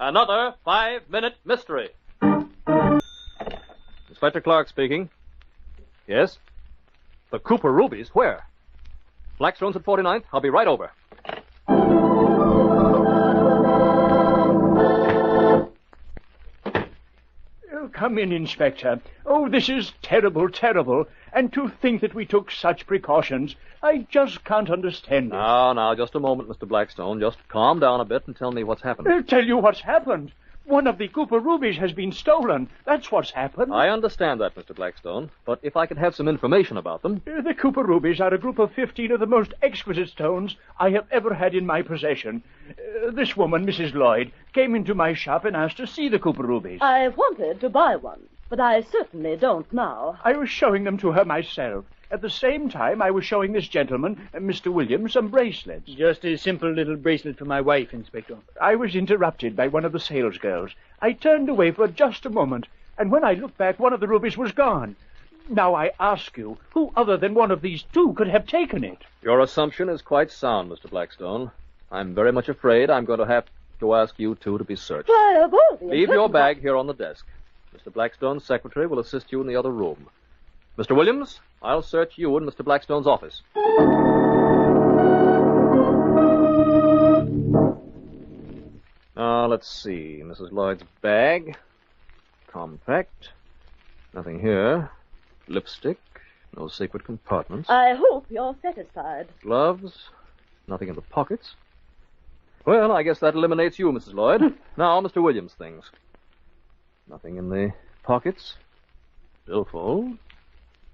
Another 5-minute mystery. Inspector Clark speaking. Yes? The Cooper rubies? Where? Blackstone's at 49th. I'll be right over. Come in, Inspector. Oh, this is terrible, terrible. And to think that we took such precautions. I just can't understand it. Now, just a moment, Mr. Blackstone. Just calm down a bit and tell me what's happened. Tell you what's happened. One of the Cooper rubies has been stolen. That's what's happened. I understand that, Mr. Blackstone, but if I could have some information about them... The Cooper rubies are a group of 15 of the most exquisite stones I have ever had in my possession. This woman, Mrs. Lloyd, came into my shop and asked to see the Cooper rubies. I wanted to buy one, but I certainly don't now. I was showing them to her myself. At the same time, I was showing this gentleman, Mr. Williams, some bracelets. Just a simple little bracelet for my wife, Inspector. I was interrupted by one of the salesgirls. I turned away for just a moment, and when I looked back, one of the rubies was gone. Now I ask you, who other than one of these two could have taken it? Your assumption is quite sound, Mr. Blackstone. I'm very much afraid I'm going to have to ask you two to be searched. Why, of all the Leave your bag here on the desk. Mr. Blackstone's secretary will assist you in the other room. Mr. Williams, I'll search you in Mr. Blackstone's office. Let's see. Mrs. Lloyd's bag. Compact. Nothing here. Lipstick. No secret compartments. I hope you're satisfied. Gloves. Nothing in the pockets. Well, I guess that eliminates you, Mrs. Lloyd. Now, Mr. Williams' things. Nothing in the pockets. Billfold.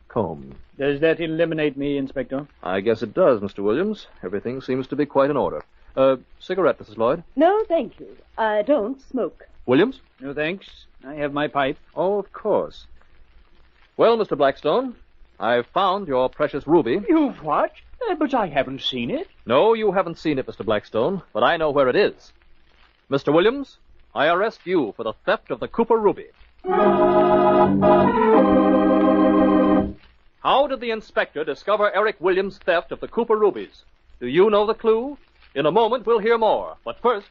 Comb. Does that eliminate me, Inspector? I guess it does, Mr. Williams. Everything seems to be quite in order. Cigarette, Mrs. Lloyd? No, thank you. I don't smoke. Williams? No, thanks. I have my pipe. Oh, of course. Well, Mr. Blackstone, I've found your precious ruby. You've what? But I haven't seen it. No, you haven't seen it, Mr. Blackstone, but I know where it is. Mr. Williams, I arrest you for the theft of the Cooper ruby. How did the inspector discover Eric Williams' theft of the Cooper rubies? Do you know the clue? In a moment, we'll hear more. But first...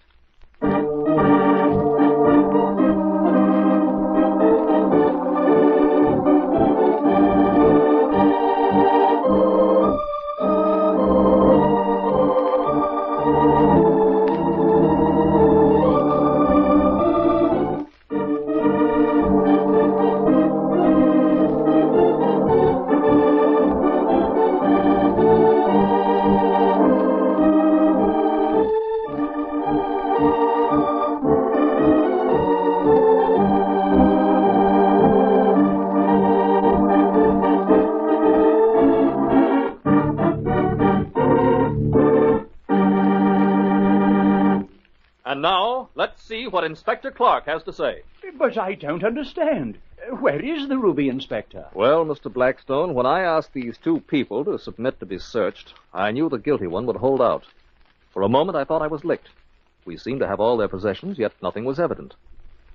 And now, let's see what Inspector Clark has to say. But I don't understand. Where is the ruby, Inspector? Well, Mr. Blackstone, when I asked these two people to submit to be searched, I knew the guilty one would hold out. For a moment, I thought I was licked. We seemed to have all their possessions, yet nothing was evident.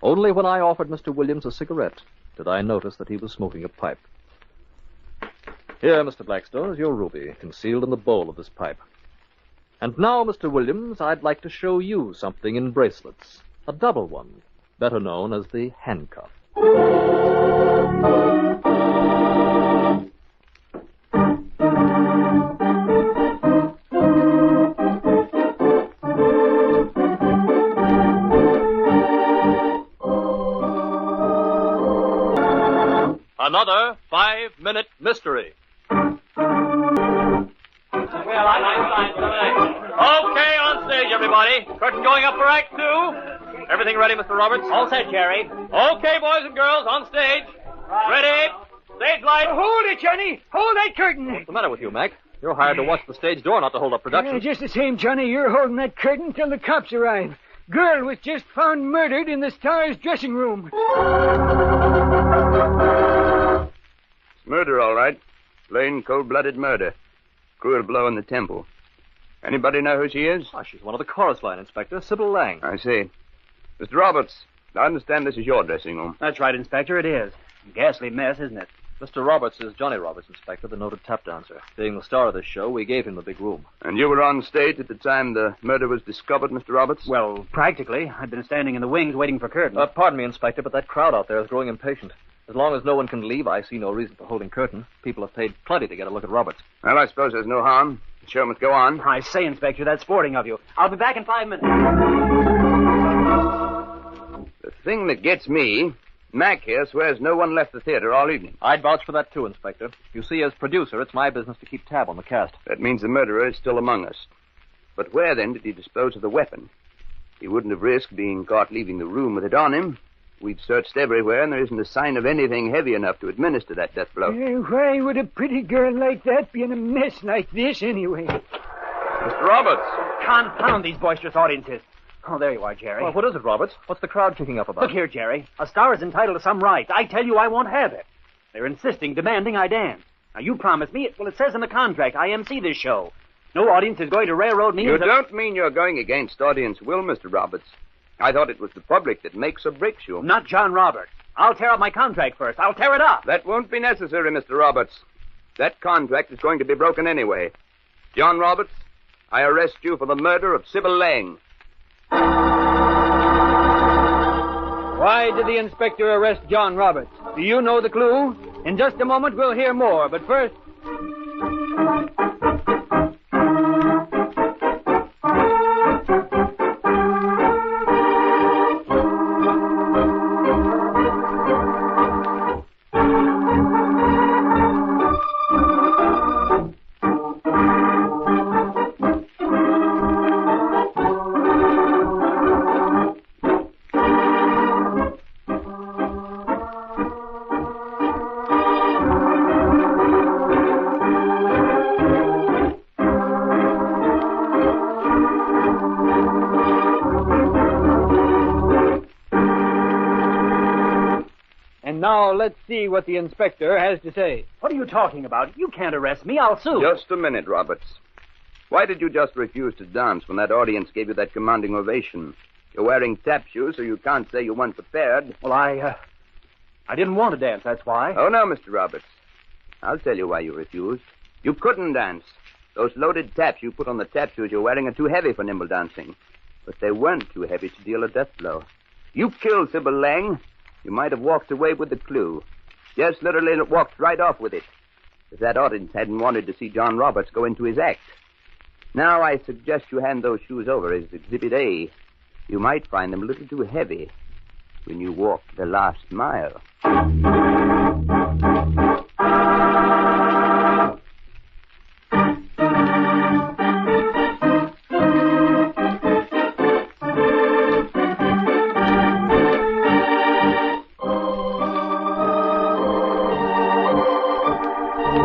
Only when I offered Mr. Williams a cigarette did I notice that he was smoking a pipe. Here, Mr. Blackstone, is your ruby, concealed in the bowl of this pipe. And now, Mr. Williams, I'd like to show you something in bracelets. A double one, better known as the handcuff. Another 5-minute mystery. Okay, on stage, everybody. Curtain going up for Act 2. Everything ready, Mr. Roberts? All set, Jerry. Okay, boys and girls, on stage. Ready? Stage light. Hold it, Johnny. Hold that curtain. What's the matter with you, Mac? You're hired to watch the stage door, not to hold up production. Just the same, Johnny, you're holding that curtain till the cops arrive. Girl was just found murdered in the star's dressing room. It's murder, all right. Plain, cold-blooded murder. Cruel blow in the temple. Anybody know who she is? Oh, she's one of the chorus line, Inspector, Sybil Lang. I see. Mr. Roberts, I understand this is your dressing room. That's right, Inspector, it is. Ghastly mess, isn't it? Mr. Roberts is Johnny Roberts, Inspector, the noted tap dancer. Being the star of this show, we gave him the big room. And you were on stage at the time the murder was discovered, Mr. Roberts? Well, practically. I've been standing in the wings waiting for curtain. Pardon me, Inspector, but that crowd out there is growing impatient. As long as no one can leave, I see no reason for holding curtain. People have paid plenty to get a look at Roberts. Well, I suppose there's no harm. The show must go on. I say, Inspector, that's sporting of you. I'll be back in 5 minutes. The thing that gets me, Mac here swears no one left the theater all evening. I'd vouch for that, too, Inspector. You see, as producer, it's my business to keep tab on the cast. That means the murderer is still among us. But where, then, did he dispose of the weapon? He wouldn't have risked being caught leaving the room with it on him. We've searched everywhere, and there isn't a sign of anything heavy enough to administer that death blow. Why would a pretty girl like that be in a mess like this, anyway? Mr. Roberts! Confound these boisterous audiences. Oh, there you are, Jerry. Well, what is it, Roberts? What's the crowd kicking up about? Look here, Jerry. A star is entitled to some rights. I tell you I won't have it. They're insisting, demanding I dance. Now, you promised me. Well, it says in the contract I MC this show. No audience is going to railroad me. You don't mean you're going against audience will, Mr. Roberts. I thought it was the public that makes or breaks you. Not John Roberts. I'll tear up my contract first. I'll tear it up. That won't be necessary, Mr. Roberts. That contract is going to be broken anyway. John Roberts, I arrest you for the murder of Sybil Lang. Why did the inspector arrest John Roberts? Do you know the clue? In just a moment, we'll hear more, but first... Now, let's see what the inspector has to say. What are you talking about? You can't arrest me. I'll sue. Just a minute, Roberts. Why did you just refuse to dance when that audience gave you that commanding ovation? You're wearing tap shoes, so you can't say you weren't prepared. Well, I didn't want to dance, that's why. Oh, no, Mr. Roberts. I'll tell you why you refused. You couldn't dance. Those loaded taps you put on the tap shoes you're wearing are too heavy for nimble dancing. But they weren't too heavy to deal a death blow. You killed Sybil Lang. You might have walked away with the clue. Yes, literally walked right off with it. If that audience hadn't wanted to see John Roberts go into his act. Now I suggest you hand those shoes over as Exhibit A. You might find them a little too heavy when you walk the last mile.